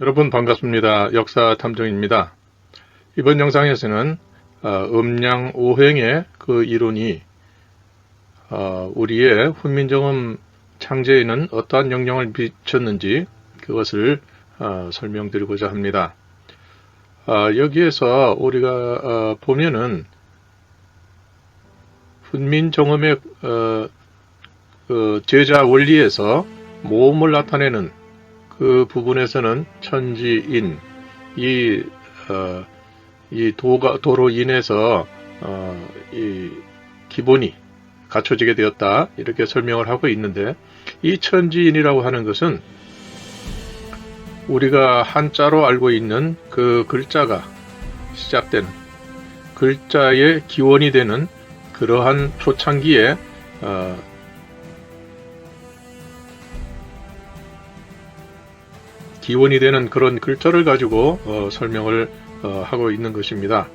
여러분 반갑습니다. 역사탐정입니다. 이번 영상에서는 음양 오행의 그 이론이 우리의 훈민정음 창제에는 어떠한 영향을 미쳤는지 그것을 설명드리고자 합니다. 여기에서 우리가 보면은 훈민정음의 그 제자 원리에서 모음을 나타내는 그 부분에서는 천지인 이 도로 인해서 이 기본이 갖춰지게 되었다 이렇게 설명을 하고 있는데, 이 천지인이라고 하는 것은 우리가 한자로 알고 있는 그 글자가 시작되는 글자의 기원이 되는 그러한 초창기에 기원이 되는 그런 글자를 가지고 설명을 하고 있는 것입니다.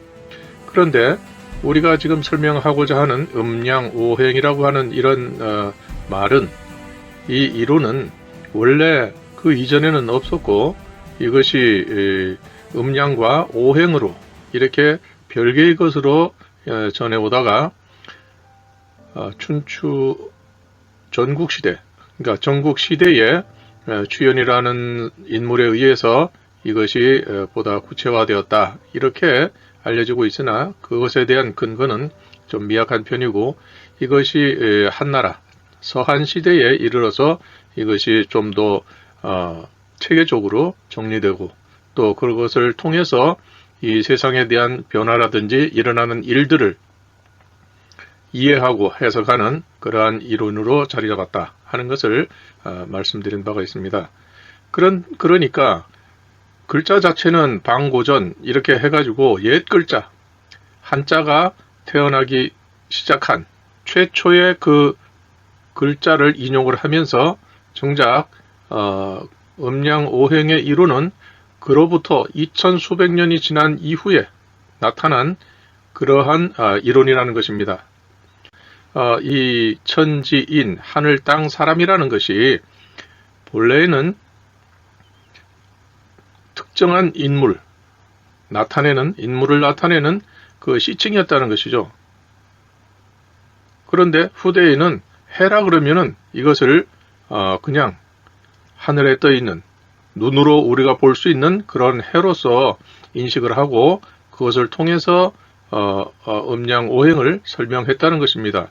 그런데 우리가 지금 설명하고자 하는 음양오행이라고 하는 이런 말은, 이 이론은 원래 그 이전에는 없었고, 이것이 음양과 오행으로 이렇게 별개의 것으로 전해오다가 춘추 전국시대, 그러니까 전국시대에 주연이라는 인물에 의해서 이것이 보다 구체화되었다 이렇게 알려지고 있으나, 그것에 대한 근거는 좀 미약한 편이고, 이것이 한나라 서한시대에 이르러서 이것이 좀 더 체계적으로 정리되고, 또 그것을 통해서 이 세상에 대한 변화라든지 일어나는 일들을 이해하고 해석하는 그러한 이론으로 자리 잡았다 하는 것을 말씀드린 바가 있습니다. 그러니까 글자 자체는 방고전 이렇게 해가지고 옛 글자, 한자가 태어나기 시작한 최초의 그 글자를 인용을 하면서 정작 음양오행의 이론은 그로부터 2000수백 년이 지난 이후에 나타난 그러한 이론이라는 것입니다. 이 천지인, 하늘, 땅, 사람이라는 것이 본래에는 특정한 인물을 나타내는 그 시칭이었다는 것이죠. 그런데 후대에는 해라 그러면은 이것을 그냥 하늘에 떠 있는, 눈으로 우리가 볼 수 있는 그런 해로서 인식을 하고, 그것을 통해서 음양오행을 설명했다는 것입니다.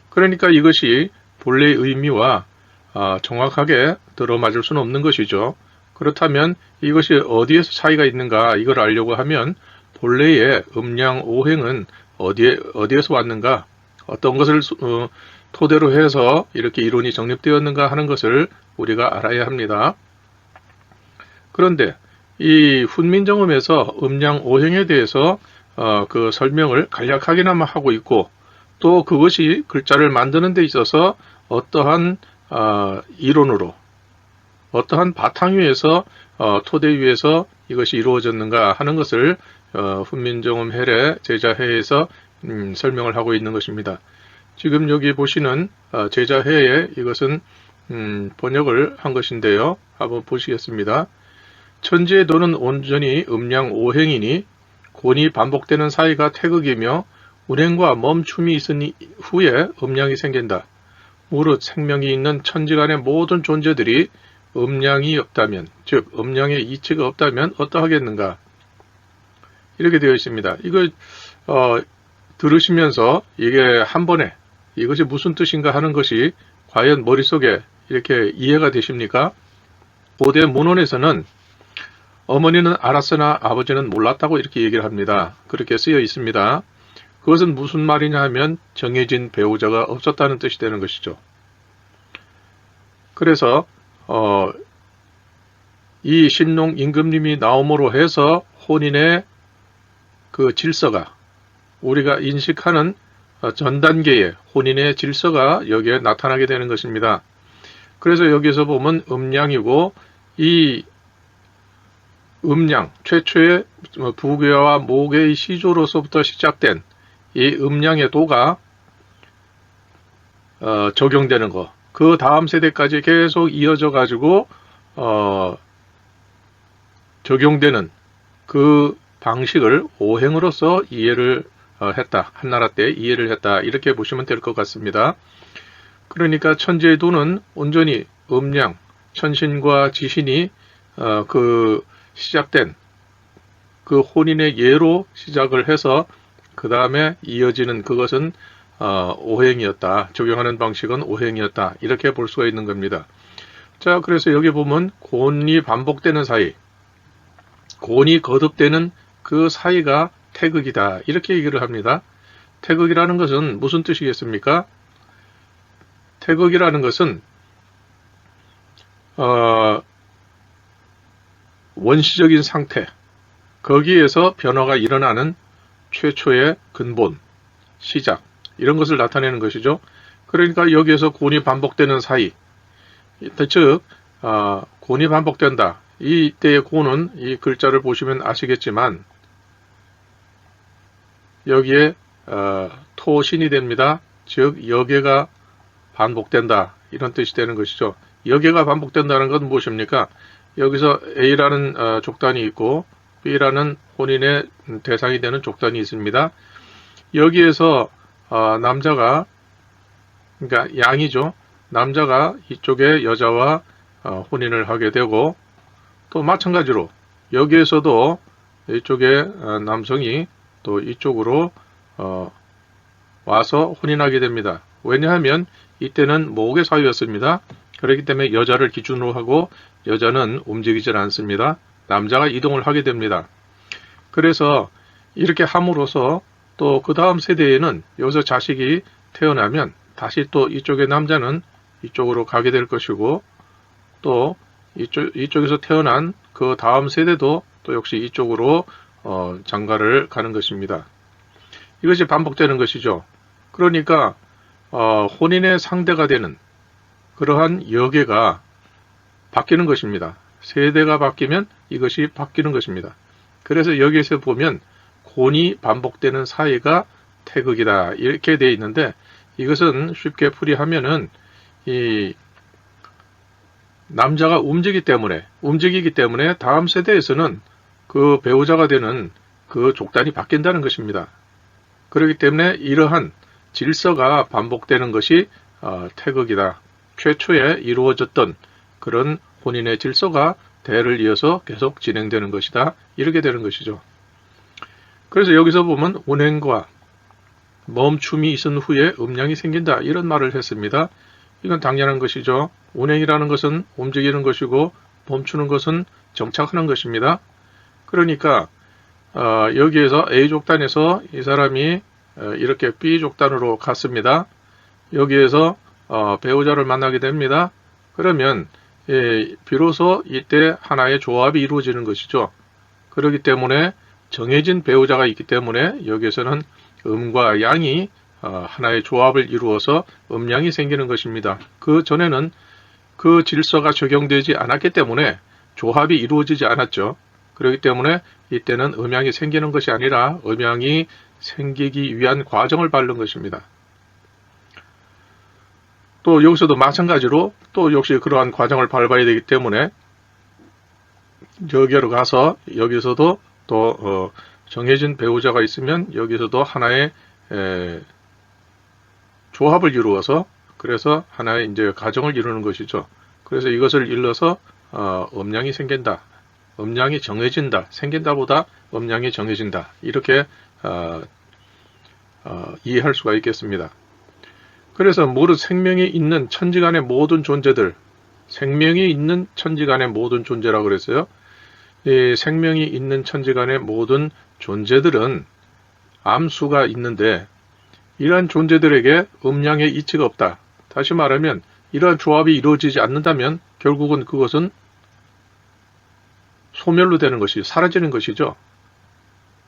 그러니까 이것이 본래의 의미와 정확하게 들어맞을 수는 없는 것이죠. 그렇다면 이것이 어디에서 차이가 있는가, 이걸 알려고 하면 본래의 음양오행은 어디에서 왔는가, 어떤 것을 토대로 해서 이렇게 이론이 정립되었는가 하는 것을 우리가 알아야 합니다. 그런데 이 훈민정음에서 음양오행에 대해서 그 설명을 간략하게나마 하고 있고, 또 그것이 글자를 만드는 데 있어서 어떠한 이론으로, 어떠한 바탕 위에서 토대 위에서 이것이 이루어졌는가 하는 것을 훈민정음 해례 제자해에서 설명을 하고 있는 것입니다. 지금 여기 보시는 제자해에 이것은 번역을 한 것인데요. 한번 보시겠습니다. 천지의 도는 온전히 음양오행이니 곤이 반복되는 사이가 태극이며 운행과 멈춤이 있은 후에 음양이 생긴다. 무릇 생명이 있는 천지간의 모든 존재들이 음양이 없다면, 즉 음양의 이치가 없다면 어떠하겠는가, 이렇게 되어 있습니다. 이거 들으시면서 이게 한 번에 이것이 무슨 뜻인가 하는 것이 과연 머릿속에 이렇게 이해가 되십니까? 고대 문헌에서는 어머니는 알았으나 아버지는 몰랐다고 이렇게 얘기를 합니다. 그렇게 쓰여 있습니다. 그것은 무슨 말이냐 하면 정해진 배우자가 없었다는 뜻이 되는 것이죠. 그래서 이 신농 임금님이 나옴으로 해서 혼인의 그 질서가, 우리가 인식하는 전 단계의 혼인의 질서가 여기에 나타나게 되는 것입니다. 그래서 여기서 보면 음양이고, 이 음양, 최초의 부괴와 모계의 시조로서부터 시작된 이 음양의 도가 적용되는 것, 그 다음 세대까지 계속 이어져 가지고 적용되는 그 방식을 오행으로서 이해를 했다. 한나라 때 이해를 했다. 이렇게 보시면 될 것 같습니다. 그러니까 천재도는 온전히 음양, 천신과 지신이 시작된 그 혼인의 예로 시작을 해서 그 다음에 이어지는 그것은 오행이었다. 적용하는 방식은 오행이었다. 이렇게 볼 수가 있는 겁니다. 자, 그래서 여기 보면 곤이 반복되는 사이, 곤이 거듭되는 그 사이가 태극이다. 이렇게 얘기를 합니다. 태극이라는 것은 무슨 뜻이겠습니까? 태극이라는 것은 원시적인 상태, 거기에서 변화가 일어나는 최초의 근본, 시작, 이런 것을 나타내는 것이죠. 그러니까 여기에서 곤이 반복되는 사이, 즉 곤이 반복된다. 이때의 곤은 이 글자를 보시면 아시겠지만 여기에 토신이 됩니다. 즉 여계가 반복된다. 이런 뜻이 되는 것이죠. 여계가 반복된다는 건 무엇입니까? 여기서 A라는 족단이 있고 B라는 혼인의 대상이 되는 족단이 있습니다. 여기에서 남자가, 그러니까 양이죠. 남자가 이쪽에 여자와 혼인을 하게 되고, 또 마찬가지로 여기에서도 이쪽에 남성이 또 이쪽으로 와서 혼인하게 됩니다. 왜냐하면 이때는 모국의 사유였습니다. 그렇기 때문에 여자를 기준으로 하고 여자는 움직이질 않습니다. 남자가 이동을 하게 됩니다. 그래서 이렇게 함으로써 또 그 다음 세대에는 여기서 자식이 태어나면 다시 또 이쪽의 남자는 이쪽으로 가게 될 것이고, 또 이쪽에서 태어난 그 다음 세대도 또 역시 이쪽으로 장가를 가는 것입니다. 이것이 반복되는 것이죠. 그러니까 혼인의 상대가 되는 그러한 여계가 바뀌는 것입니다. 세대가 바뀌면 이것이 바뀌는 것입니다. 그래서 여기에서 보면 곤이 반복되는 사이가 태극이다. 이렇게 되어 있는데, 이것은 쉽게 풀이하면은 이 남자가 움직이기 때문에 다음 세대에서는 그 배우자가 되는 그 족단이 바뀐다는 것입니다. 그렇기 때문에 이러한 질서가 반복되는 것이 태극이다. 최초에 이루어졌던 그런 혼인의 질서가 대를 이어서 계속 진행되는 것이다. 이렇게 되는 것이죠. 그래서 여기서 보면 운행과 멈춤이 있은 후에 음양이 생긴다. 이런 말을 했습니다. 이건 당연한 것이죠. 운행이라는 것은 움직이는 것이고 멈추는 것은 정착하는 것입니다. 그러니까 여기에서 A족단에서 이 사람이 이렇게 B족단으로 갔습니다. 여기에서 배우자를 만나게 됩니다. 그러면 비로소 이때 하나의 조합이 이루어지는 것이죠. 그렇기 때문에 정해진 배우자가 있기 때문에 여기에서는 음과 양이 하나의 조합을 이루어서 음양이 생기는 것입니다. 그 전에는 그 질서가 적용되지 않았기 때문에 조합이 이루어지지 않았죠. 그렇기 때문에 이때는 음양이 생기는 것이 아니라 음양이 생기기 위한 과정을 밟는 것입니다. 또 여기서도 마찬가지로 또 역시 그러한 과정을 밟아야 되기 때문에 여기로 가서 여기서도 또 정해진 배우자가 있으면 여기서도 하나의 조합을 이루어서 그래서 하나의 이제 가정을 이루는 것이죠. 그래서 이것을 일러서 음양이 생긴다, 음양이 정해진다, 생긴다보다 음양이 정해진다, 이렇게 이해할 수가 있겠습니다. 그래서 무릇 생명이 있는 천지간의 모든 존재들, 생명이 있는 천지간의 모든 존재라고 그랬어요. 이 생명이 있는 천지간의 모든 존재들은 암수가 있는데 이러한 존재들에게 음양의 이치가 없다. 다시 말하면 이러한 조합이 이루어지지 않는다면 결국은 그것은 소멸로 되는 것이 사라지는 것이죠.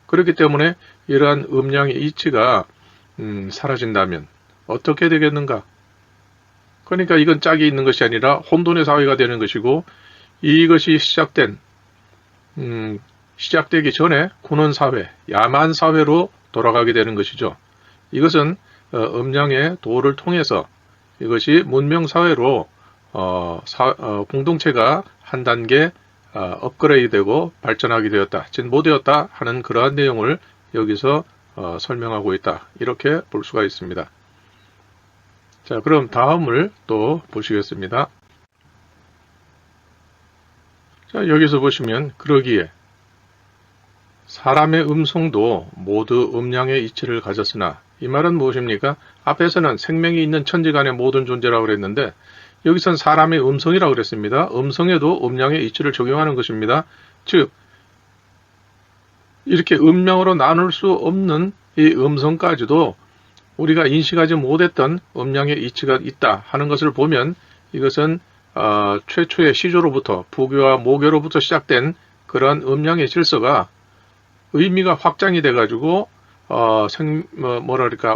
그렇기 때문에 이러한 음양의 이치가 사라진다면 어떻게 되겠는가? 그러니까 이건 짝이 있는 것이 아니라 혼돈의 사회가 되는 것이고, 이것이 시작되기 전에 군원사회, 야만사회로 돌아가게 되는 것이죠. 이것은 음양의 도를 통해서 이것이 문명사회로 공동체가 한 단계 업그레이드되고 발전하게 되었다, 진보되었다 하는 그러한 내용을 여기서 설명하고 있다, 이렇게 볼 수가 있습니다. 자, 그럼 다음을 또 보시겠습니다. 자, 여기서 보시면 그러기에 사람의 음성도 모두 음량의 이치를 가졌으나, 이 말은 무엇입니까? 앞에서는 생명이 있는 천지간의 모든 존재라고 그랬는데 여기선 사람의 음성이라고 그랬습니다. 음성에도 음량의 이치를 적용하는 것입니다. 즉 이렇게 음량으로 나눌 수 없는 이 음성까지도 우리가 인식하지 못했던 음량의 이치가 있다 하는 것을 보면, 이것은 최초의 시조로부터 부교와 모교로부터 시작된 그런 음량의 질서가 의미가 확장이 돼 가지고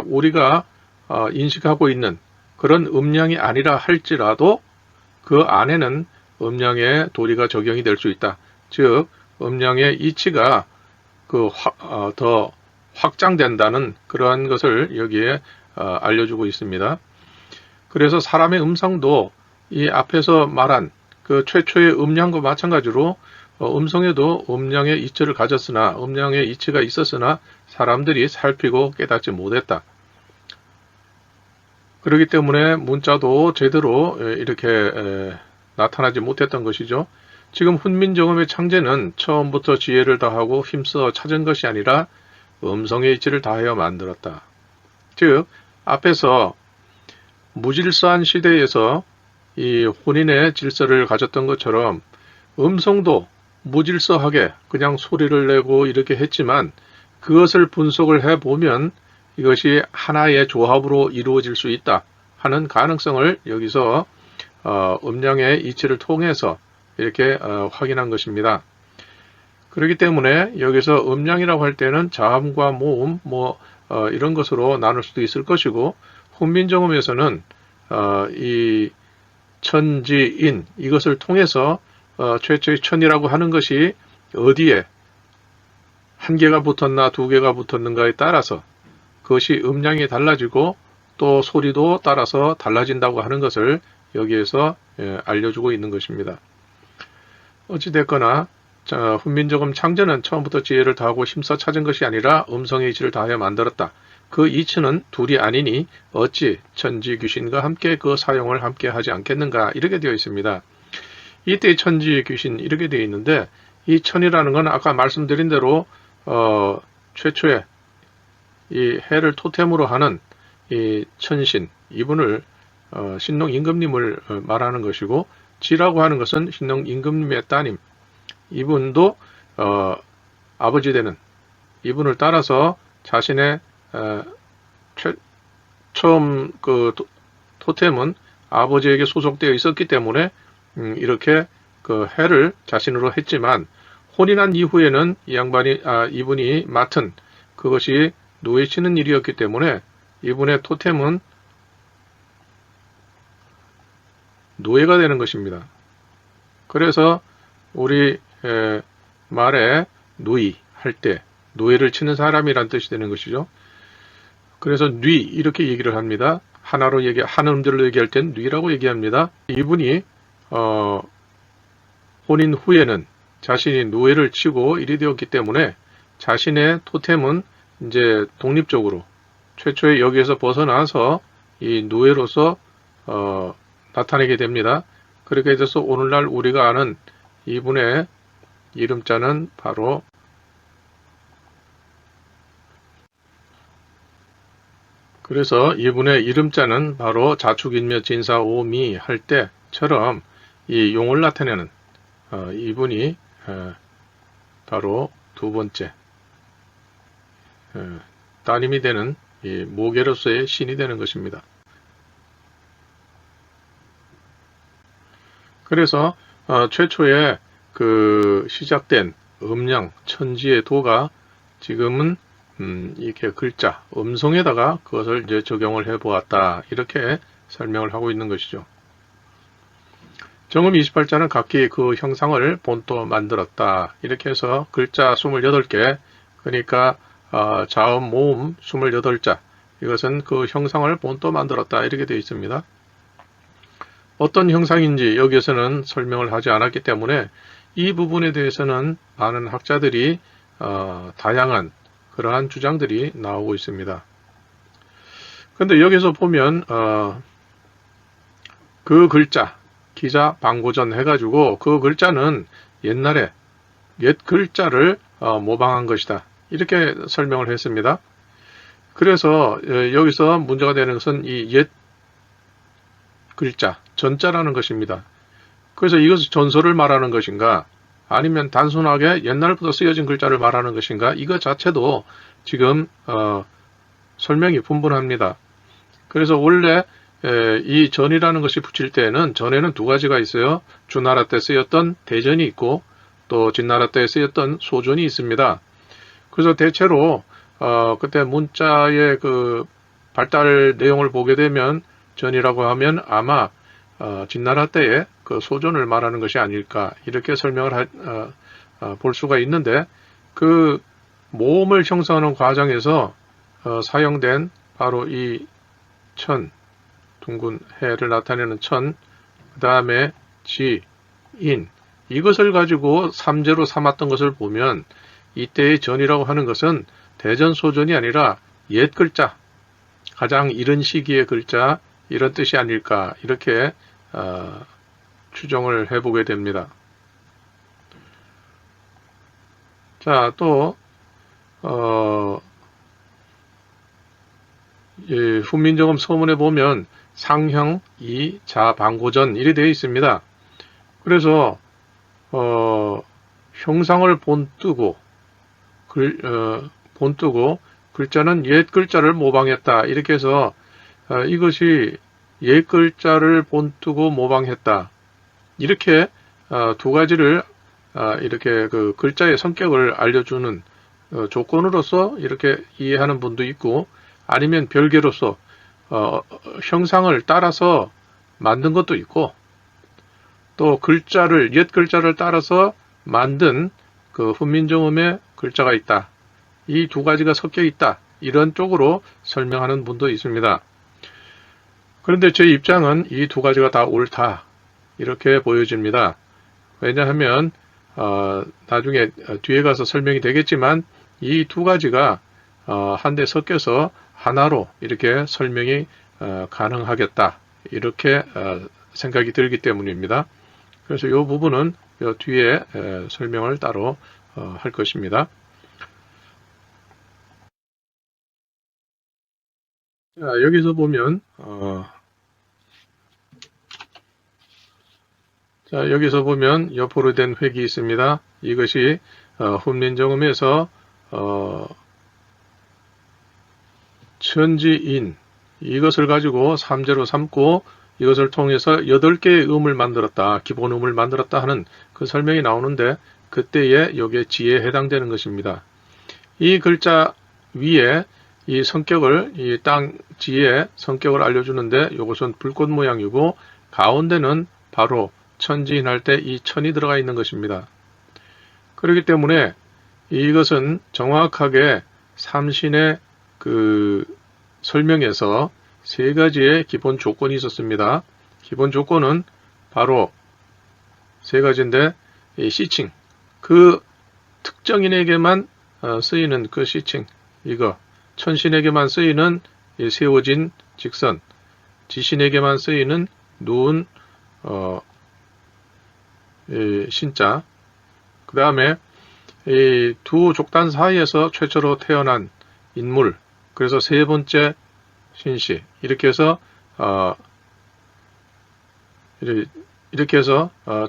우리가 인식하고 있는 그런 음량이 아니라 할지라도 그 안에는 음량의 도리가 적용이 될 수 있다. 즉 음량의 이치가 더 확장된다는 그러한 것을 여기에 알려주고 있습니다. 그래서 사람의 음성도 이 앞에서 말한 그 최초의 음량과 마찬가지로 음성에도 음량의 이치를 가졌으나, 음량의 이치가 있었으나 사람들이 살피고 깨닫지 못했다. 그렇기 때문에 문자도 제대로 이렇게 나타나지 못했던 것이죠. 지금 훈민정음의 창제는 처음부터 지혜를 다하고 힘써 찾은 것이 아니라 음성의 이치를 다하여 만들었다. 즉 앞에서 무질서한 시대에서 이 혼인의 질서를 가졌던 것처럼 음성도 무질서하게 그냥 소리를 내고 이렇게 했지만, 그것을 분석을 해보면 이것이 하나의 조합으로 이루어질 수 있다 하는 가능성을 여기서 음량의 이치를 통해서 이렇게 확인한 것입니다. 그렇기 때문에 여기서 음량이라고 할 때는 자음과 모음 이런 것으로 나눌 수도 있을 것이고, 훈민정음에서는 이 천지인 이것을 통해서 최초의 천이라고 하는 것이 어디에 한 개가 붙었나 두 개가 붙었는가에 따라서 그것이 음량이 달라지고 또 소리도 따라서 달라진다고 하는 것을 여기에서 알려주고 있는 것입니다. 어찌됐거나 훈민정음 창제는 처음부터 지혜를 다하고 힘써 찾은 것이 아니라 음성의 이치를 다하여 만들었다. 그 이치는 둘이 아니니 어찌 천지 귀신과 함께 그 사용을 함께 하지 않겠는가, 이렇게 되어 있습니다. 이때 천지 귀신 이렇게 되어 있는데, 이 천이라는 건 아까 말씀드린 대로 최초에 이 해를 토템으로 하는 이 천신, 이분을 신농 임금님을 말하는 것이고, 지라고 하는 것은 신농 임금님의 따님, 이분도 아버지 되는 이분을 따라서 자신의 처음 그 토템은 아버지에게 소속되어 있었기 때문에 이렇게 그 해를 자신으로 했지만, 혼인한 이후에는 이분이 맡은 그것이 노예치는 일이었기 때문에 이분의 토템은 노예가 되는 것입니다. 그래서 우리 말에 누이 할 때 노예를 치는 사람이란 뜻이 되는 것이죠. 그래서 뉘 이렇게 얘기를 합니다. 한 음절로 얘기할 땐 뉘라고 얘기합니다. 이분이 혼인 후에는 자신이 노예를 치고 일이 되었기 때문에 자신의 토템은 이제 독립적으로 최초에 여기에서 벗어나서 이 노예로서 나타내게 됩니다. 그렇게 돼서 오늘날 우리가 아는 이분의 이름자는 바로 그래서 이분의 이름자는 바로 자축인묘 진사오미 할 때처럼 이 용을 나타내는 이분이 바로 두 번째 따님이 되는 이 모계로서의 신이 되는 것입니다. 그래서 최초에 그 시작된 음량 천지의 도가 지금은 이렇게 글자 음성에다가 그것을 이제 적용을 해 보았다, 이렇게 설명을 하고 있는 것이죠. 정음 28자는 각기 그 형상을 본토 만들었다, 이렇게 해서 글자 28개, 그러니까 자음 모음 28자, 이것은 그 형상을 본토 만들었다, 이렇게 되어 있습니다. 어떤 형상인지 여기에서는 설명을 하지 않았기 때문에 이 부분에 대해서는 많은 학자들이 다양한 그러한 주장들이 나오고 있습니다. 그런데 여기서 보면 그 글자 기자 방고전 해가지고 그 글자는 옛날에 옛 글자를 모방한 것이다, 이렇게 설명을 했습니다. 그래서 여기서 문제가 되는 것은 이 옛 글자 전자라는 것입니다. 그래서 이것은 전설을 말하는 것인가, 아니면 단순하게 옛날부터 쓰여진 글자를 말하는 것인가, 이것 자체도 지금 설명이 분분합니다. 그래서 원래 이 전이라는 것이 붙일 때에는 전에는 두 가지가 있어요. 주나라 때 쓰였던 대전이 있고 또 진나라 때 쓰였던 소전이 있습니다. 그래서 대체로 그때 문자의 그 발달 내용을 보게 되면 전이라고 하면 아마 진나라 때의 그 소전을 말하는 것이 아닐까, 이렇게 설명을 볼 수가 있는데, 그 모음을 형성하는 과정에서 사용된 바로 이 천, 둥근 해를 나타내는 천, 그 다음에 지, 인, 이것을 가지고 삼재로 삼았던 것을 보면 이때의 전이라고 하는 것은 대전소전이 아니라 옛 글자, 가장 이른 시기의 글자, 이런 뜻이 아닐까, 이렇게 추정을 해보게 됩니다. 자, 또 훈민정음 서문에 보면 상형, 이, 자, 방고전 이래 되어 있습니다. 그래서 형상을 본뜨고 글자는 옛 글자를 모방했다, 이렇게 해서 이것이 옛 글자를 본뜨고 모방했다, 이렇게 두 가지를 이렇게 그 글자의 성격을 알려주는 조건으로서 이렇게 이해하는 분도 있고, 아니면 별개로서 형상을 따라서 만든 것도 있고, 또 옛 글자를 따라서 만든 그 훈민정음의 글자가 있다, 이 두 가지가 섞여 있다, 이런 쪽으로 설명하는 분도 있습니다. 그런데 제 입장은 이 두 가지가 다 옳다, 이렇게 보여집니다. 왜냐하면 나중에 뒤에 가서 설명이 되겠지만 이 두 가지가 한데 섞여서 하나로 이렇게 설명이 가능하겠다, 이렇게 생각이 들기 때문입니다. 그래서 이 부분은 뒤에 설명을 따로 할 것입니다. 자, 여기서 보면 옆으로 된 획이 있습니다. 이것이 훈민정음에서 천지인, 이것을 가지고 삼재로 삼고 이것을 통해서 8개의 음을 만들었다, 기본음을 만들었다 하는 그 설명이 나오는데, 그때에 여기에 지에 해당되는 것입니다. 이 글자 위에 이 성격을, 이 땅 지의 성격을 알려주는데, 이것은 불꽃 모양이고 가운데는 바로 천지인 할 때 이 천이 들어가 있는 것입니다. 그렇기 때문에 이것은 정확하게 삼신의 그 설명에서 세 가지의 기본 조건이 있었습니다. 기본 조건은 바로 세 가지인데, 이 시칭, 그 특정인에게만 쓰이는 그 시칭, 이거 천신에게만 쓰이는 이 세워진 직선, 지신에게만 쓰이는 누운 신자, 그 다음에 이 두 족단 사이에서 최초로 태어난 인물, 그래서 세 번째 신씨, 이렇게 해서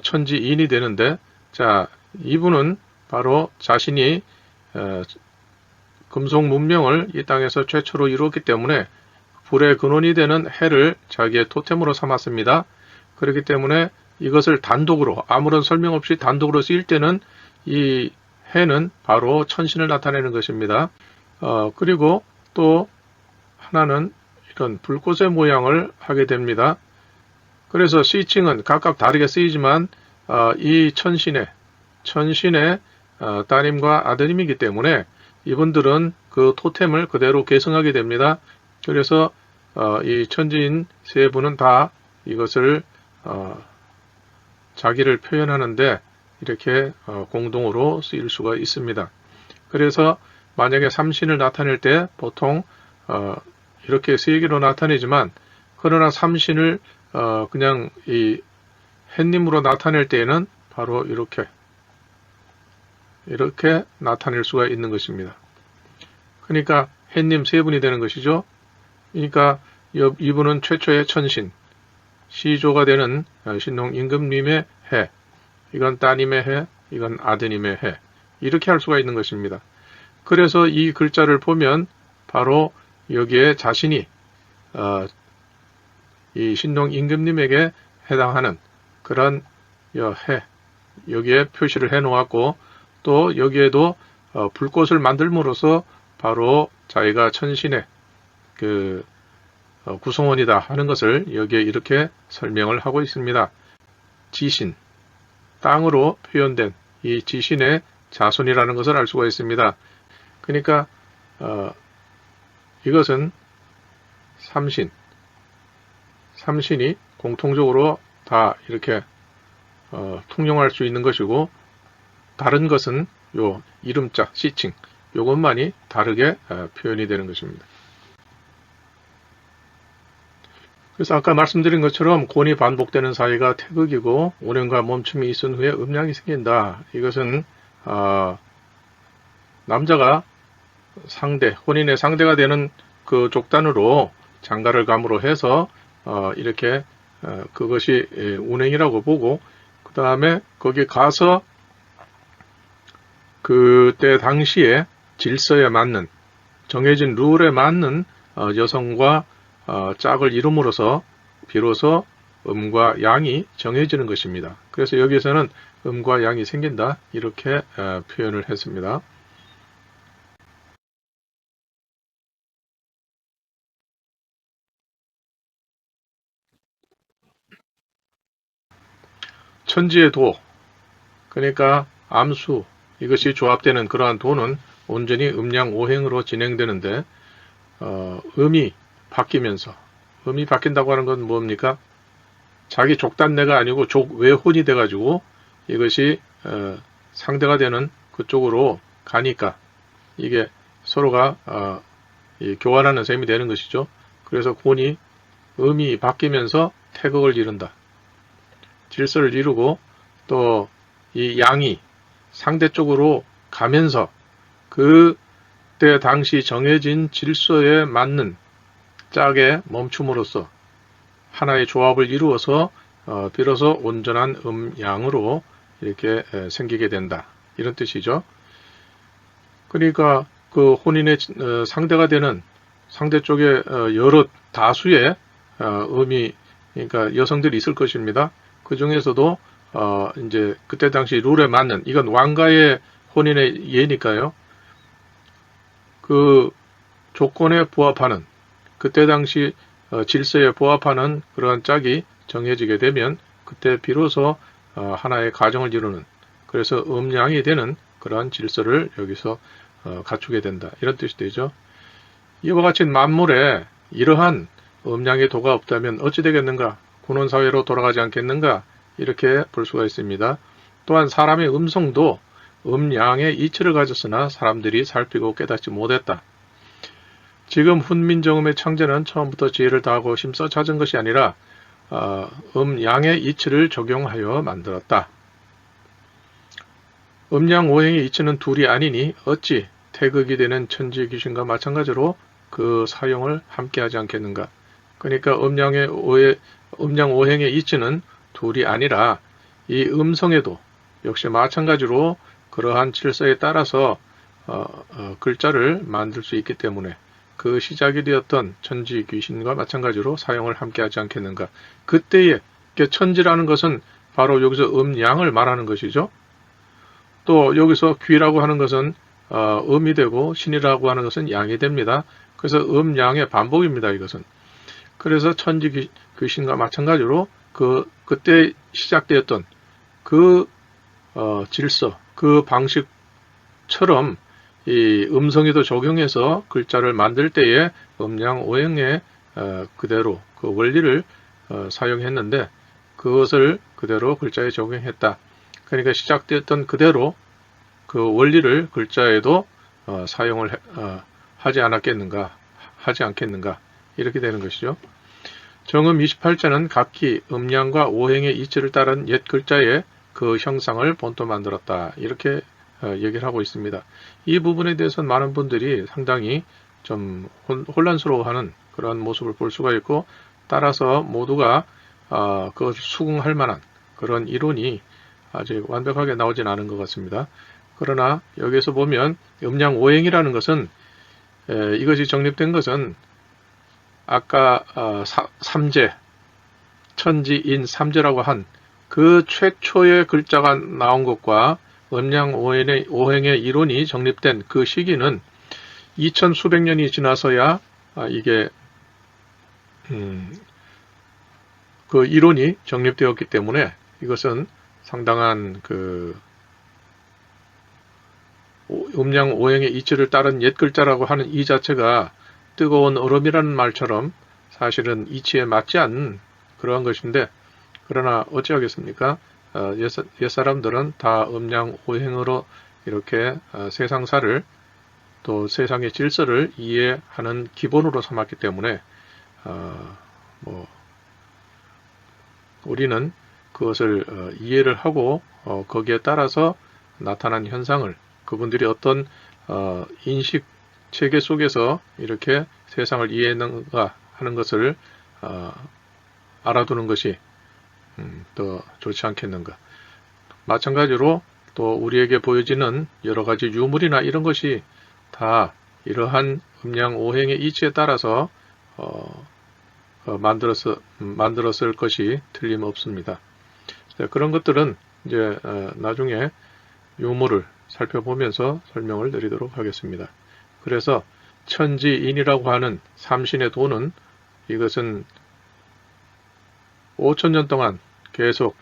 천지인이 되는데, 자, 이분은 바로 자신이 금속 문명을 이 땅에서 최초로 이루었기 때문에 불의 근원이 되는 해를 자기의 토템으로 삼았습니다. 그렇기 때문에 이것을 단독으로, 아무런 설명 없이 단독으로 쓰일 때는 이 해는 바로 천신을 나타내는 것입니다. 그리고 또 하나는 이런 불꽃의 모양을 하게 됩니다. 그래서 시칭은 각각 다르게 쓰이지만 이 천신의 따님과 아드님이기 때문에 이분들은 그 토템을 그대로 계승하게 됩니다. 그래서 이 천지인 세 분은 다 이것을 자기를 표현하는데 이렇게 공동으로 쓰일 수가 있습니다. 그래서 만약에 삼신을 나타낼 때 보통 이렇게 세 개로 나타내지만, 그러나 삼신을 그냥 이 햇님으로 나타낼 때에는 바로 이렇게 나타낼 수가 있는 것입니다. 그러니까 햇님 세 분이 되는 것이죠. 그러니까 이분은 최초의 천신, 시조가 되는 신동 임금님의 해, 이건 따님의 해, 이건 아드님의 해, 이렇게 할 수가 있는 것입니다. 그래서 이 글자를 보면 바로 여기에 자신이 이 신동 임금님에게 해당하는 그런 해, 여기에 표시를 해 놓았고, 또 여기에도 불꽃을 만들므로써 바로 자기가 천신의 그 구성원이다 하는 것을 여기에 이렇게 설명을 하고 있습니다. 지신, 땅으로 표현된 이 지신의 자손이라는 것을 알 수가 있습니다. 그러니까 이것은 삼신이 공통적으로 다 이렇게 통용할 수 있는 것이고, 다른 것은 요 이름자, 시칭, 요것만이 다르게 표현이 되는 것입니다. 그래서 아까 말씀드린 것처럼 곤이 반복되는 사이가 태극이고, 운행과 멈춤이 있은 후에 음양이 생긴다. 이것은 남자가 혼인의 상대가 되는 그 족단으로 장가를 감으로 해서 이렇게 그것이 운행이라고 보고, 그 다음에 거기 가서 그때 당시에 질서에 맞는, 정해진 룰에 맞는 여성과 짝을 이룸으로써 비로소 음과 양이 정해지는 것입니다. 그래서 여기서는 음과 양이 생긴다, 이렇게 표현을 했습니다. 천지의 도, 그러니까 암수, 이것이 조합되는 그러한 도는 온전히 음양오행으로 진행되는데, 음이 바뀐다고 하는 건 뭡니까? 자기 족단내가 아니고 족외혼이 돼가지고 이것이 상대가 되는 그쪽으로 가니까 이게 서로가 교환하는 셈이 되는 것이죠. 그래서 음이 바뀌면서 태극을 이룬다, 질서를 이루고, 또 이 양이 상대 쪽으로 가면서 그때 당시 정해진 질서에 맞는 짝에 멈춤으로써 하나의 조합을 이루어서 비로소 온전한 음양으로 이렇게 생기게 된다, 이런 뜻이죠. 그러니까 그 혼인의 상대가 되는 상대 쪽에 여러 다수의 음이, 그러니까 여성들이 있을 것입니다. 그 중에서도 이제 그때 당시 룰에 맞는, 이건 왕가의 혼인의 예니까요. 그 조건에 부합하는, 그때 당시 질서에 부합하는 그러한 짝이 정해지게 되면 그때 비로소 하나의 가정을 이루는, 그래서 음양이 되는 그러한 질서를 여기서 갖추게 된다, 이런 뜻이 되죠. 이와 같이 만물에 이러한 음양의 도가 없다면 어찌 되겠는가? 군원사회로 돌아가지 않겠는가? 이렇게 볼 수가 있습니다. 또한 사람의 음성도 음양의 이치를 가졌으나 사람들이 살피고 깨닫지 못했다. 지금 훈민정음의 창제는 처음부터 지혜를 다하고 심써 찾은 것이 아니라 음양의 이치를 적용하여 만들었다. 음양 오행의 이치는 둘이 아니니 어찌 태극이 되는 천지 귀신과 마찬가지로 그 사용을 함께 하지 않겠는가? 그러니까 음양 오행의 이치는 둘이 아니라 이 음성에도 역시 마찬가지로 그러한 질서에 따라서 글자를 만들 수 있기 때문에 그 시작이 되었던 천지 귀신과 마찬가지로 사용을 함께 하지 않겠는가. 그때에 천지라는 것은 바로 여기서 음양을 말하는 것이죠. 또 여기서 귀라고 하는 것은 음이 되고 신이라고 하는 것은 양이 됩니다. 그래서 음양의 반복입니다, 이것은. 그래서 천지 귀신과 마찬가지로 그때 시작되었던 그 질서, 그 방식처럼 이 음성에도 적용해서 글자를 만들 때에 음양 오행에 그대로 그 원리를 사용했는데 그것을 그대로 글자에 적용했다. 그러니까 시작되었던 그대로 그 원리를 글자에도 사용을 하지 않겠는가 이렇게 되는 것이죠. 정음 28자는 각기 음량과 오행의 이치를 따른 옛 글자의 그 형상을 본토 만들었다. 이렇게 얘기를 하고 있습니다. 이 부분에 대해서는 많은 분들이 상당히 좀 혼란스러워하는 그런 모습을 볼 수가 있고, 따라서 모두가 그것을 수긍할 만한 그런 이론이 아직 완벽하게 나오진 않은 것 같습니다. 그러나 여기서 보면 음양 오행이라는 것은 이것이 정립된 것은 아까 삼재, 천지인 삼재라고 한 그 최초의 글자가 나온 것과 음양 오행의 이론이 정립된 그 시기는 2000 수백 년이 지나서야 이게 그 이론이 정립되었기 때문에 이것은 상당한 그 음양 오행의 이치를 따른 옛 글자라고 하는 이 자체가 뜨거운 얼음이라는 말처럼 사실은 이치에 맞지 않는 그러한 것인데, 그러나 어찌하겠습니까? 옛사람들은 다 음양 오행으로 이렇게 세상사를 또 세상의 질서를 이해하는 기본으로 삼았기 때문에 우리는 그것을 이해를 하고 거기에 따라서 나타난 현상을 그분들이 어떤 인식 체계 속에서 이렇게 세상을 이해했는가 하는 것을 알아두는 것이 더 좋지 않겠는가. 마찬가지로 또 우리에게 보여지는 여러 가지 유물이나 이런 것이 다 이러한 음양 오행의 이치에 따라서 만들었을 것이 틀림없습니다. 그런 것들은 이제 나중에 유물을 살펴보면서 설명을 드리도록 하겠습니다. 그래서 천지인이라고 하는 삼신의 도는 이것은 5000년 동안 계속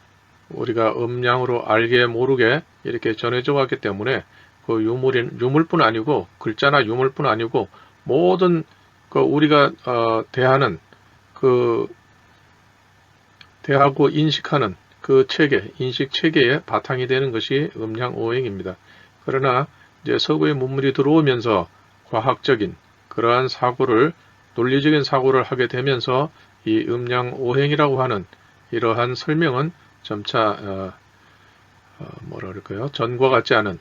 우리가 음양으로 알게 모르게 이렇게 전해져 왔기 때문에 그 유물뿐 아니고 글자나 유물뿐 아니고 모든 그 우리가 대하는 대하고 인식하는 그 체계, 인식 체계의 바탕이 되는 것이 음양 오행입니다. 그러나 이제 서구의 문물이 들어오면서 과학적인 그러한 논리적인 사고를 하게 되면서 이 음양 오행이라고 하는 이러한 설명은 점차 전과 같지 않은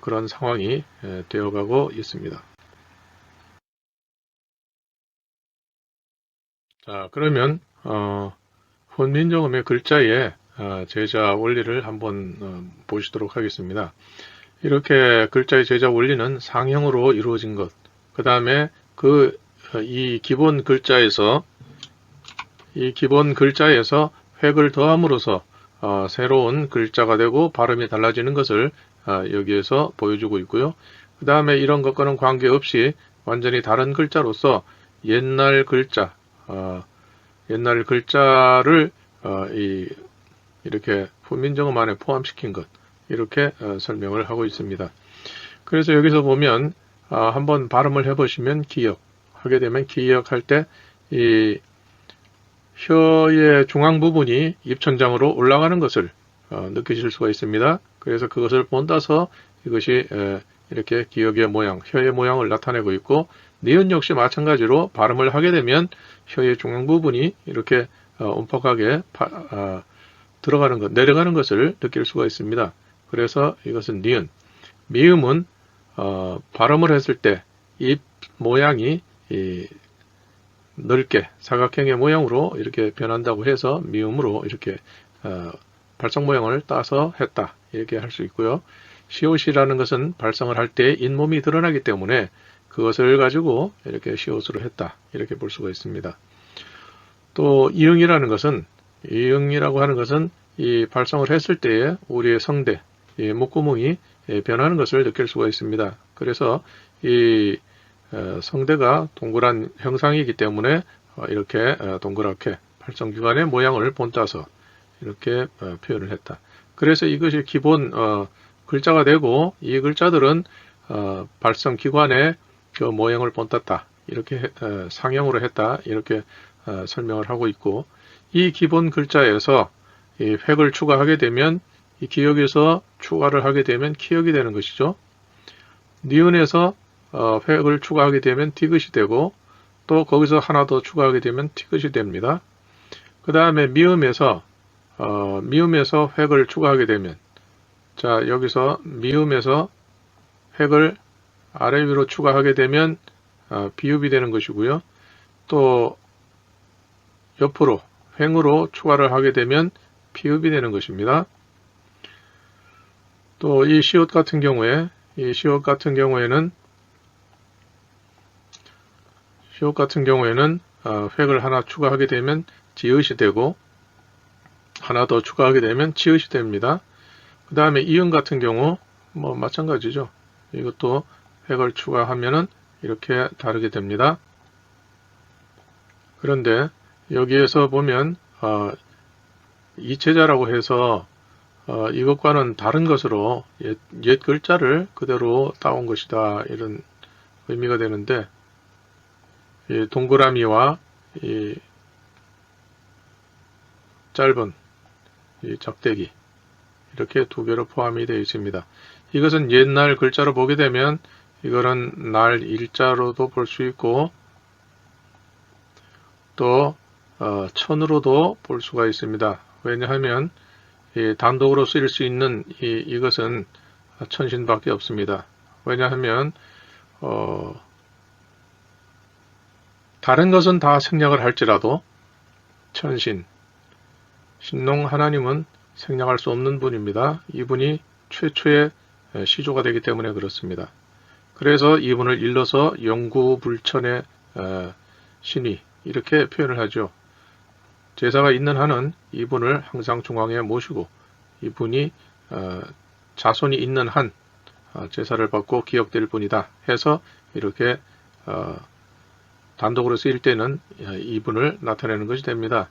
그런 상황이 되어가고 있습니다. 자, 그러면 혼민정음의 글자의 제자 원리를 한번 보시도록 하겠습니다. 이렇게 글자의 제자 원리는 상형으로 이루어진 것, 그 다음에 이 기본 글자에서 획을 더함으로써 새로운 글자가 되고 발음이 달라지는 것을 여기에서 보여주고 있고요. 그 다음에 이런 것과는 관계없이 완전히 다른 글자로서 옛날 글자를 이렇게 훈민정음 안에 포함시킨 것, 이렇게 설명을 하고 있습니다. 그래서 여기서 보면 한번 발음을 해보시면 하게 되면 기역할 때 이 혀의 중앙 부분이 입천장으로 올라가는 것을 느끼실 수가 있습니다. 그래서 그것을 본따서 이것이 이렇게 기역의 모양, 혀의 모양을 나타내고 있고, 니은 역시 마찬가지로 발음을 하게 되면 혀의 중앙 부분이 이렇게 움푹하게 내려가는 것을 느낄 수가 있습니다. 그래서 이것은 니은. 미음은 발음을 했을 때 입 모양이 넓게 사각형의 모양으로 이렇게 변한다고 해서 미음으로 이렇게 발성 모양을 따서 했다, 이렇게 할 수 있고요. 시옷이라는 것은 발성을 할 때 잇몸이 드러나기 때문에 그것을 가지고 이렇게 시옷으로 했다, 이렇게 볼 수가 있습니다. 또 이응이라고 하는 것은 이 발성을 했을 때에 우리의 성대, 이 목구멍이 변하는 것을 느낄 수가 있습니다. 그래서 이 성대가 동그란 형상이기 때문에 이렇게 동그랗게 발성기관의 모양을 본따서 이렇게 표현을 했다. 그래서 이것이 기본 글자가 되고, 이 글자들은 발성기관의 그 모양을 본땄다, 이렇게 상형으로 했다, 이렇게 설명을 하고 있고, 이 기본 글자에서 이 획을 추가하게 되면 이 기역에서 추가를 하게 되면 키역이 되는 것이죠. 니은에서 획을 추가하게 되면 디귿이 되고 또 거기서 하나 더 추가하게 되면 티귿이 됩니다. 그 다음에 미음에서 획을 추가하게 되면 자 여기서 미음에서 획을 아래 위로 추가하게 되면 비읍이 되는 것이고요. 또 옆으로 횡으로 추가를 하게 되면 피읍이 되는 것입니다. 또 이 시옷 같은 경우에는 획을 하나 추가하게 되면 지읒이 되고 하나 더 추가하게 되면 치읒이 됩니다. 그 다음에 이응 같은 경우 뭐 마찬가지죠. 이것도 획을 추가하면은 이렇게 다르게 됩니다. 그런데 여기에서 보면 이체자라고 해서 이것과는 다른 것으로 옛 글자를 그대로 따온 것이다 이런 의미가 되는데 이 동그라미와 이 짧은 이 작대기 이렇게 두 개로 포함이 되어 있습니다. 이것은 옛날 글자로 보게 되면 이거는 날 일자로도 볼 수 있고 또 천으로도 볼 수가 있습니다. 왜냐하면 단독으로 쓰일 수 있는 이것은 천신밖에 없습니다. 왜냐하면 다른 것은 다 생략을 할지라도 천신, 신농 하나님은 생략할 수 없는 분입니다. 이분이 최초의 시조가 되기 때문에 그렇습니다. 그래서 이분을 일러서 영구불천의 신이 이렇게 표현을 하죠. 제사가 있는 한은 이분을 항상 중앙에 모시고 이분이 자손이 있는 한 제사를 받고 기억될 분이다 해서 이렇게 단독으로 쓰일 때는 이분을 나타내는 것이 됩니다.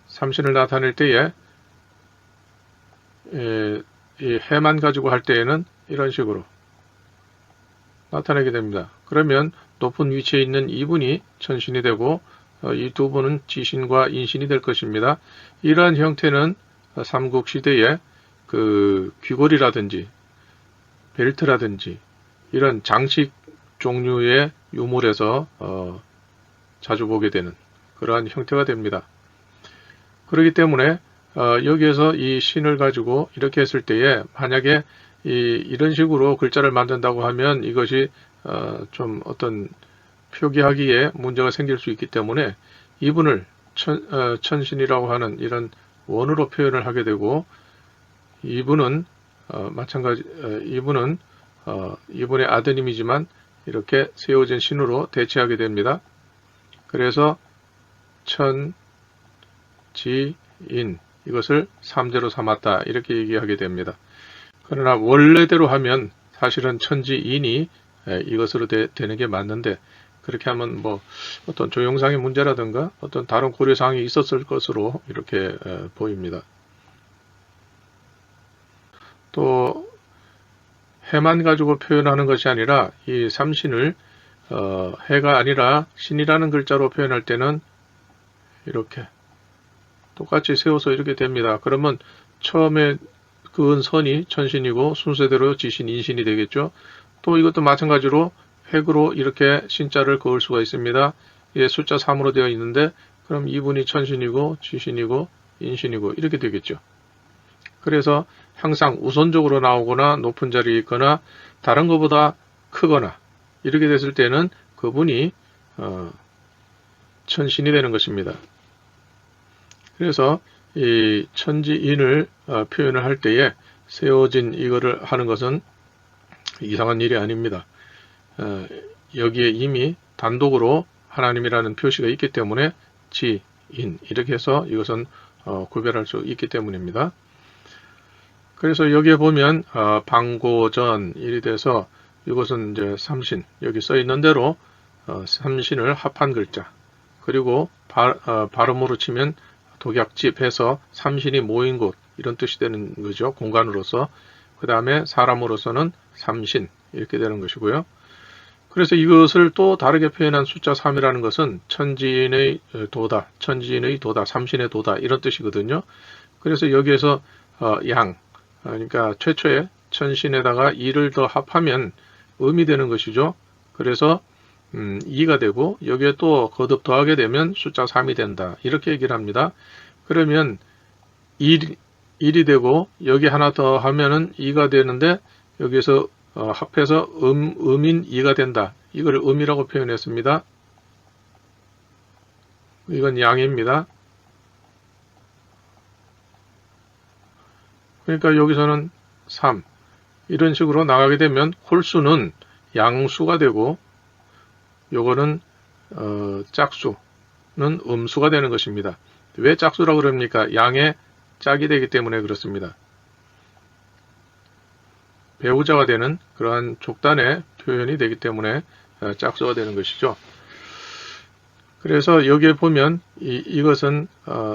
삼신을 나타낼 때에 이 해만 가지고 할 때에는 이런 식으로 나타내게 됩니다. 그러면 높은 위치에 있는 이분이 천신이 되고 이 두 분은 지신과 인신이 될 것입니다. 이러한 형태는 삼국시대에 그 귀걸이라든지 벨트라든지 이런 장식 종류의 유물에서 자주 보게 되는 그러한 형태가 됩니다. 그렇기 때문에 여기에서 이 신을 가지고 이렇게 했을 때에 만약에 이런 식으로 글자를 만든다고 하면 이것이 좀 어떤 표기하기에 문제가 생길 수 있기 때문에 이분을 천신이라고 하는 이런 원으로 표현을 하게 되고 이분은 마찬가지 이분의 아드님이지만 이렇게 세워진 신으로 대체하게 됩니다. 그래서 천, 지, 인 이것을 삼재로 삼았다 이렇게 얘기하게 됩니다. 그러나 원래대로 하면 사실은 천지인이 이것으로 되는 게 맞는데 그렇게 하면 뭐 어떤 조형상의 문제라든가 어떤 다른 고려사항이 있었을 것으로 이렇게 보입니다. 또 해만 가지고 표현하는 것이 아니라 이 삼신을 해가 아니라 신이라는 글자로 표현할 때는 이렇게 똑같이 세워서 이렇게 됩니다. 그러면 처음에 그은 선이 천신이고 순서대로 지신, 인신이 되겠죠. 또 이것도 마찬가지로 획으로 이렇게 신자를 그을 수가 있습니다. 예, 숫자 3으로 되어 있는데 그럼 이분이 천신이고 지신이고 인신이고 이렇게 되겠죠. 그래서 항상 우선적으로 나오거나 높은 자리에 있거나 다른 것보다 크거나 이렇게 됐을 때는 그분이 천신이 되는 것입니다. 그래서 이 천지인을 표현을 할 때에 세워진 이거를 하는 것은 이상한 일이 아닙니다. 여기에 이미 단독으로 하나님이라는 표시가 있기 때문에 지, 인 이렇게 해서 이것은 구별할 수 있기 때문입니다. 그래서 여기에 보면 방고전 일이 돼서 이것은 이제 삼신 여기 써 있는 대로 삼신을 합한 글자 그리고 발음으로 치면 독약집 해서 삼신이 모인 곳 이런 뜻이 되는 거죠. 공간으로서 그 다음에 사람으로서는 삼신 이렇게 되는 것이고요. 그래서 이것을 또 다르게 표현한 숫자 3이라는 것은 천지인의 도다, 천지인의 도다, 삼신의 도다 이런 뜻이거든요. 그래서 여기에서 양, 그러니까 최초에 천신에다가 2를 더 합하면 음이 되는 것이죠. 그래서 2가 되고 여기에 또 거듭 더하게 되면 숫자 3이 된다. 이렇게 얘기를 합니다. 그러면 1이 되고 여기 하나 더 하면은 2가 되는데 여기서 합해서 음인 2가 된다. 이걸 음이라고 표현했습니다. 이건 양입니다. 그러니까 여기서는 3 이런 식으로 나가게 되면 홀수는 양수가 되고 요거는 짝수는 음수가 되는 것입니다. 왜 짝수라고 그럽니까? 양의 짝이 되기 때문에 그렇습니다. 배우자가 되는 그러한 족단의 표현이 되기 때문에 짝수가 되는 것이죠. 그래서 여기에 보면 이것은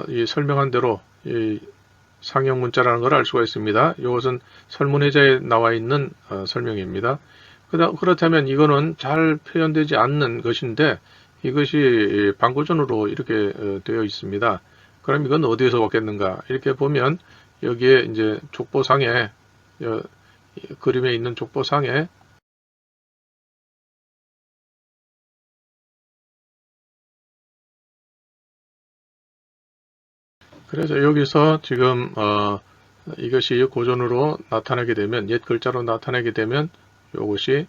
이 설명한 대로 이 상형 문자라는 걸 알 수가 있습니다. 이것은 설문의자에 나와 있는 설명입니다. 그렇다면 이거는 잘 표현되지 않는 것인데 이것이 방고전으로 이렇게 되어 있습니다. 그럼 이건 어디에서 왔겠는가? 이렇게 보면 여기에 이제 족보상에 그림에 있는 족보상에 그래서 여기서 지금 이것이 고전으로 나타나게 되면 옛 글자로 나타나게 되면 이것이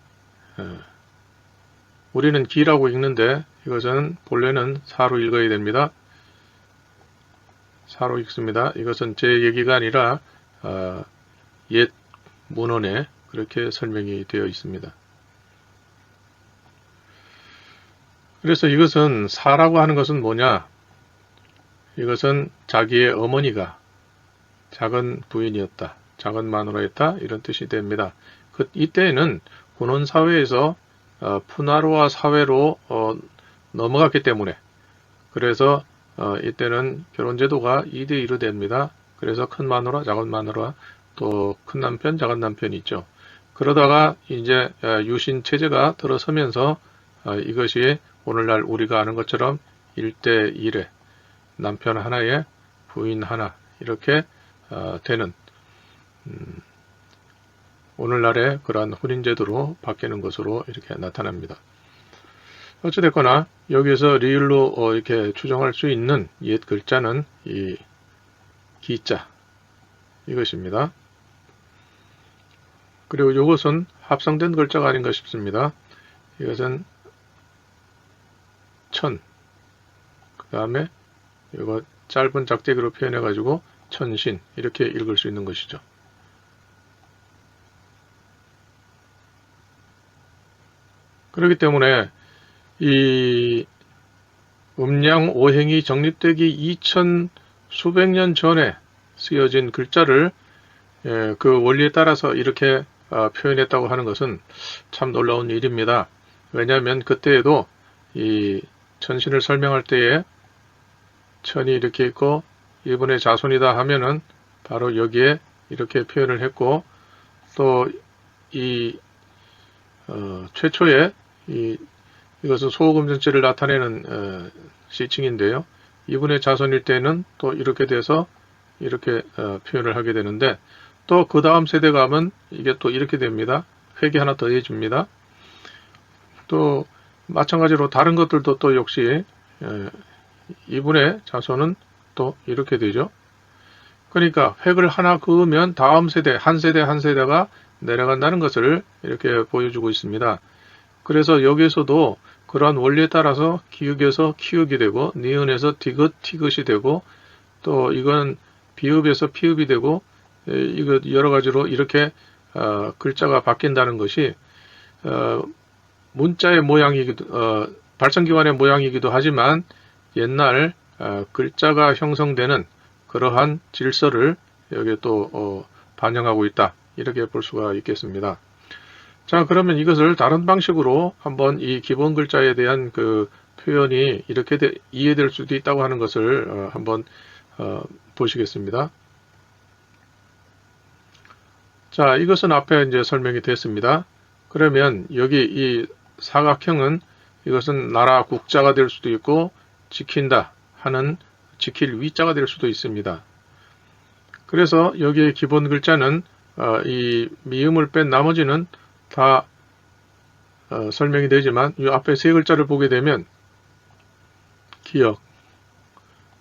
우리는 기라고 읽는데 이것은 본래는 사로 읽어야 됩니다. 사로 읽습니다. 이것은 제 얘기가 아니라 옛 문헌에 그렇게 설명이 되어 있습니다. 그래서 이것은 사라고 하는 것은 뭐냐? 이것은 자기의 어머니가 작은 부인이었다. 작은 마누라였다. 이런 뜻이 됩니다. 이때에는 군원사회에서 푸나루아 사회로 넘어갔기 때문에 그래서 이때는 결혼제도가 2대2로 됩니다. 그래서 큰 마누라, 작은 마누라, 또 큰 남편, 작은 남편이 있죠. 그러다가 이제 유신 체제가 들어서면서 이것이 오늘날 우리가 아는 것처럼 1대1에 남편 하나에 부인 하나 이렇게 되는 오늘날의 그러한 혼인제도로 바뀌는 것으로 이렇게 나타납니다. 어찌됐거나 여기서 리을로 이렇게 추정할 수 있는 옛 글자는 이 기자 이것입니다. 그리고 이것은 합성된 글자가 아닌가 싶습니다. 이것은 천, 그 다음에 이거 짧은 작대기로 표현해 가지고 천신 이렇게 읽을 수 있는 것이죠. 그렇기 때문에 이 음양 오행이 정립되기 2000 수백 년 전에 쓰여진 글자를 그 원리에 따라서 이렇게 표현했다고 하는 것은 참 놀라운 일입니다. 왜냐하면 그때에도 이 천신을 설명할 때에 천이 이렇게 있고 이분의 자손이다 하면은 바로 여기에 이렇게 표현을 했고 또 이 최초에 이것은 소금전체를 나타내는 시칭인데요. 이분의 자손일 때는 또 이렇게 돼서 이렇게 표현을 하게 되는데 또 그 다음 세대 가면 이게 또 이렇게 됩니다. 획이 하나 더 해줍니다. 또 마찬가지로 다른 것들도 또 역시 이분의 자손은 또 이렇게 되죠. 그러니까 획을 하나 그으면 다음 세대, 한 세대가 내려간다는 것을 이렇게 보여주고 있습니다. 그래서 여기에서도 그러한 원리에 따라서 기읍에서 키읔이 되고 니은에서 디귿, 티귿이 되고 또 이건 비읍에서 피읍이 되고 이거 여러 가지로 이렇게 글자가 바뀐다는 것이 문자의 모양이기도 발성기관의 모양이기도 하지만 옛날 글자가 형성되는 그러한 질서를 여기에 또 반영하고 있다. 이렇게 볼 수가 있겠습니다. 자, 그러면 이것을 다른 방식으로 한번 이 기본 글자에 대한 그 표현이 이렇게 이해될 수도 있다고 하는 것을 한번 보시겠습니다. 자, 이것은 앞에 이제 설명이 됐습니다. 그러면 여기 이 사각형은 이것은 나라 국자가 될 수도 있고 지킨다 하는 지킬 위자가 될 수도 있습니다. 그래서 여기에 기본 글자는 이 미음을 뺀 나머지는 다 설명이 되지만 이 앞에 세 글자를 보게 되면 기역,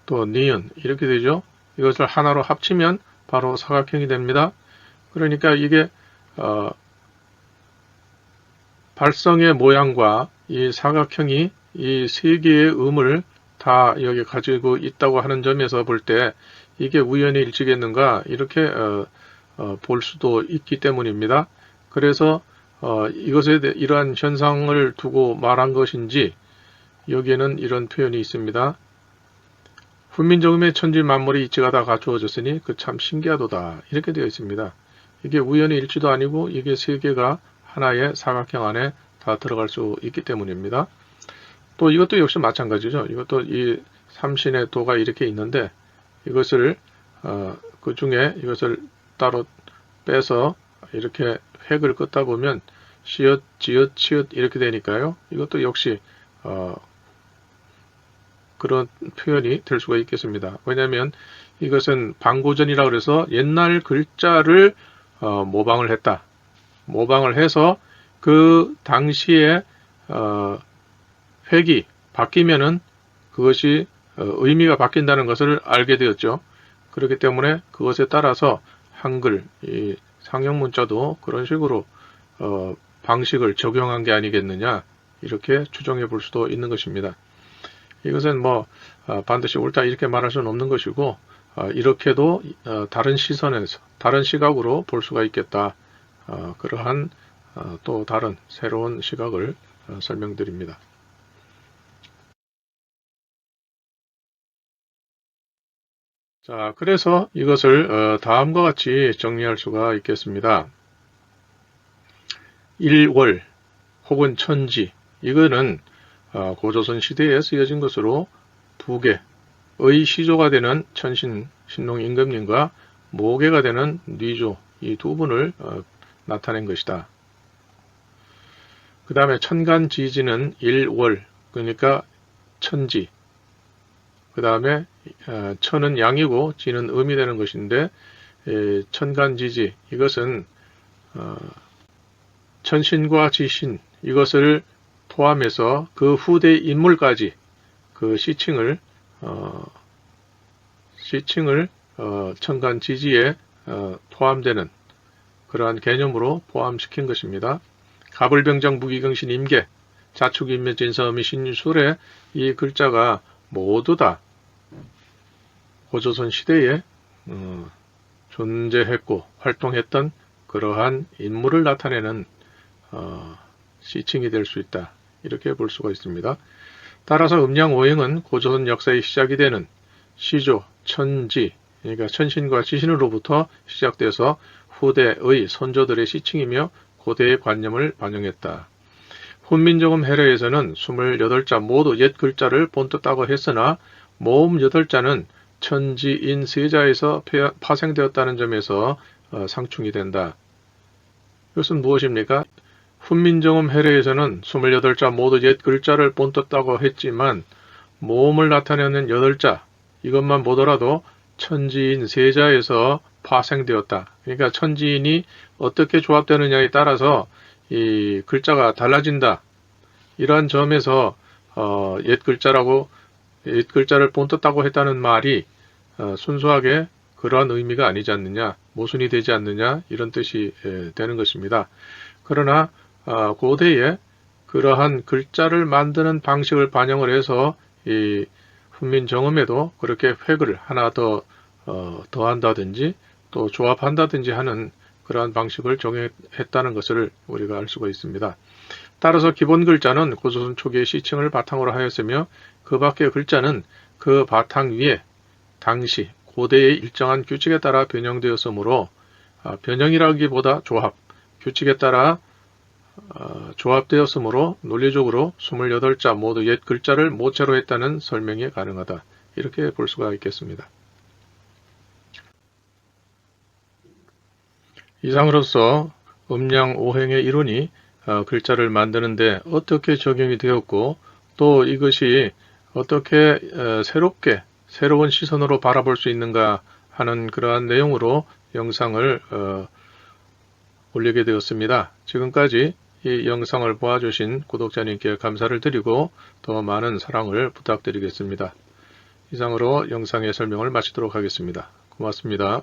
또 니은 이렇게 되죠. 이것을 하나로 합치면 바로 사각형이 됩니다. 그러니까 이게 발성의 모양과 이 사각형이 이 세 개의 음을 다 여기 가지고 있다고 하는 점에서 볼 때 이게 우연히 일치겠는가 이렇게 볼 수도 있기 때문입니다. 그래서 이것에 대해 이러한 현상을 두고 말한 것인지 여기에는 이런 표현이 있습니다. 훈민정음의 천지 만물의 이치가 다 갖추어졌으니 그 참 신기하도다 이렇게 되어 있습니다. 이게 우연의 일치도 아니고 이게 세 개가 하나의 사각형 안에 다 들어갈 수 있기 때문입니다. 또 이것도 역시 마찬가지죠. 이것도 이 삼신의 도가 이렇게 있는데 이것을 그 중에 이것을 따로 빼서 이렇게 획을 긋다 보면 시읒, 지읒, 치읒 이렇게 되니까요. 이것도 역시 그런 표현이 될 수가 있겠습니다. 왜냐하면 이것은 방고전이라고 해서 옛날 글자를 모방을 했다. 모방을 해서 그 당시에 획이 바뀌면은 그것이 의미가 바뀐다는 것을 알게 되었죠. 그렇기 때문에 그것에 따라서 한글, 이 상형문자도 그런 식으로 방식을 적용한 게 아니겠느냐 이렇게 추정해 볼 수도 있는 것입니다. 이것은 뭐 반드시 옳다 이렇게 말할 수는 없는 것이고 이렇게도 다른 시선에서 다른 시각으로 볼 수가 있겠다. 그러한 또 다른 새로운 시각을 설명드립니다. 자, 그래서 이것을 다음과 같이 정리할 수가 있겠습니다. 일월 혹은 천지 이거는 고조선 시대에 쓰여진 것으로 두 개의 시조가 되는 천신 신농 임금님과 모계가 되는 뉘조 이 두 분을 나타낸 것이다. 그 다음에 천간지지는 일월 그러니까 천지 그 다음에 천은 양이고 지는 음이 되는 것인데 천간지지 이것은 천신과 지신 이것을 포함해서 그 후대 인물까지 그 시칭을 천간지지에 포함되는 그러한 개념으로 포함시킨 것입니다. 가불병정 무기경신 임계 자축인묘 진사음이 신술의 이 글자가 모두 다 고조선 시대에 존재했고 활동했던 그러한 인물을 나타내는 시칭이 될 수 있다. 이렇게 볼 수가 있습니다. 따라서 음양오행은 고조선 역사의 시작이 되는 시조, 천지, 그러니까 천신과 지신으로부터 시작돼서 후대의 선조들의 시칭이며 고대의 관념을 반영했다. 훈민정음 해례에서는 28자 모두 옛 글자를 본뜻다고 했으나 모음 8자는 천지인 세자에서 파생되었다는 점에서 상충이 된다. 이것은 무엇입니까? 훈민정음 해례에서는 28자 모두 옛 글자를 본뜻다고 했지만 모음을 나타내는 8자 이것만 보더라도 천지인 세자에서 파생되었다. 그러니까 천지인이 어떻게 조합되느냐에 따라서 이 글자가 달라진다. 이러한 점에서 옛 글자를 본뜻다고 했다는 말이 순수하게 그러한 의미가 아니지 않느냐, 모순이 되지 않느냐 이런 뜻이 되는 것입니다. 그러나 고대에 그러한 글자를 만드는 방식을 반영을 해서 이 훈민정음에도 그렇게 획을 하나 더 더한다든지 또 조합한다든지 하는 그러한 방식을 적용했다는 것을 우리가 알 수가 있습니다. 따라서 기본 글자는 고조선 초기의 시칭을 바탕으로 하였으며 그 밖의 글자는 그 바탕 위에 당시 고대의 일정한 규칙에 따라 변형되었으므로 변형이라기보다 조합, 규칙에 따라 조합되었으므로 논리적으로 28자 모두 옛 글자를 모체로 했다는 설명이 가능하다. 이렇게 볼 수가 있겠습니다. 이상으로서 음양 오행의 이론이 글자를 만드는데 어떻게 적용이 되었고 또 이것이 어떻게 새로운 시선으로 바라볼 수 있는가 하는 그러한 내용으로 영상을 올리게 되었습니다. 지금까지 이 영상을 보아주신 구독자님께 감사를 드리고 더 많은 사랑을 부탁드리겠습니다. 이상으로 영상의 설명을 마치도록 하겠습니다. 고맙습니다.